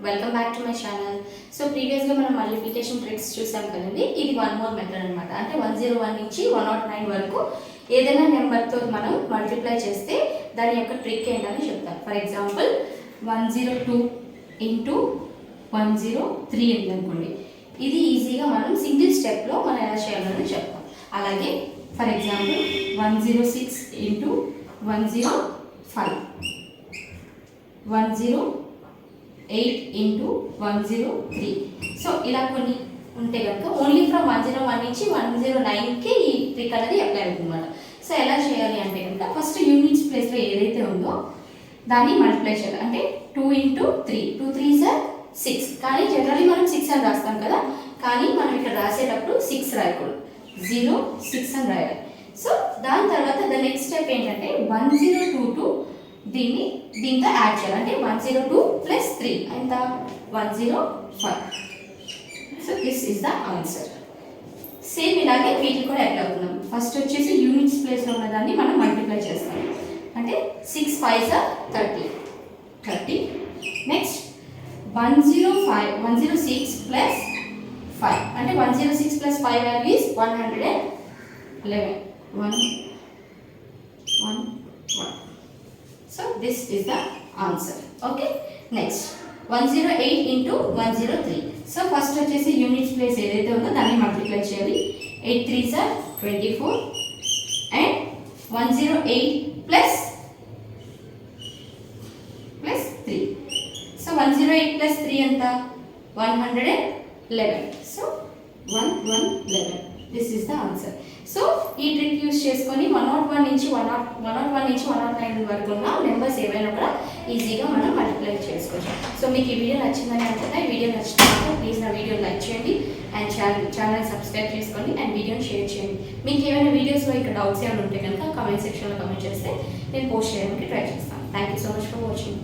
Welcome back to my channel. So ప్రీవియస్గా మనం multiplication tricks చూసాం కదండి. ఇది వన్ మోర్ మెథడ్ అనమాట. అంటే 101 నుంచి 109 వరకు ఏదైనా నెంబర్తో మనం మల్టిప్లై చేస్తే దాని యొక్క ట్రిక్ ఏంటని చెప్తాం. ఫర్ ఎగ్జాంపుల్ 102 ఇంటూ 103 ఉంది అనుకోండి. ఇది ఈజీగా మనం సింగిల్ స్టెప్లో మనం ఎలా చేయాలని చెప్తాం. అలాగే for example 106 into 105, 108 into 103. So ఇలా కొన్ని ఉంటే కనుక ఓన్లీ ఫ్రమ్ 101 నుంచి 109కి ఈ ట్రిక్ అనేది అప్లై అవుతుంది అనమాట. సో ఎలా చేయాలి అంటే కనుక ఫస్ట్ యూనిట్స్ ప్లేస్లో ఏదైతే ఉందో దాన్ని మల్టిప్లై చేయాలి. అంటే 2 ఇంటూ 3, 2 3s are 6. కానీ జనరల్లీ మనం 6 అని రాస్తాం కదా, కానీ మనం ఇక్కడ రాసేటప్పుడు 6 రాయకూడదు, 0 6 అని రాయాలి. సో దాని తర్వాత ద నెక్స్ట్ స్టెప్ ఏంటంటే 1022 దీంతో యాడ్ చేయాలి. అంటే 102 ప్లస్ 3 ఎంత 105. So this is the answer. Same ఇలాగే వీటికి కూడా అప్లై అవుతున్నాం. ఫస్ట్ వచ్చేసి యూనిట్స్ ప్లేస్లో ఉన్నదాన్ని మనం మల్టిప్లై చేస్తాం. అంటే 6 5s are 30. నెక్స్ట్ 106 ప్లస్ 5 అంటే 106 plus 5 value is 111. 1. So this is the answer. Okay. Next 108 into 103. So first వచ్చేసి యూనిట్స్ ప్లేస్ ఏదైతే ఉందో దాన్ని మల్టిప్లై చేయాలి. 8 3s are 24 and 108 plus 3. So 108 plus 3 ఎంత 111. So 111. This is the answer. So ఈ trick use చేసుకొని 101 నుంచి 109 వరకు ఉన్న నెంబర్స్ ఏవైనా కూడా ఈజీగా మనం మల్టిప్లై చేసుకోవచ్చు. సో మీకు ఈ వీడియో నచ్చిందని అనుకుంటా. ఈ వీడియో నచ్చినట్లయితే ప్లీజ్ నా వీడియో లైక్ చేయండి అండ్ ఛానల్ సబ్స్క్రైబ్ చేసుకోండి అండ్ వీడియోని షేర్ చేయండి. మీకు ఏమైనా వీడియోస్లో ఇక్కడ డౌట్స్ ఏమైనా ఉంటే కనుక కామెంట్ సెక్షన్లో కామెంట్ చేస్తే నేను పోస్ట్ చేయడానికి ట్రై చేస్తాను. Thank you so much for watching.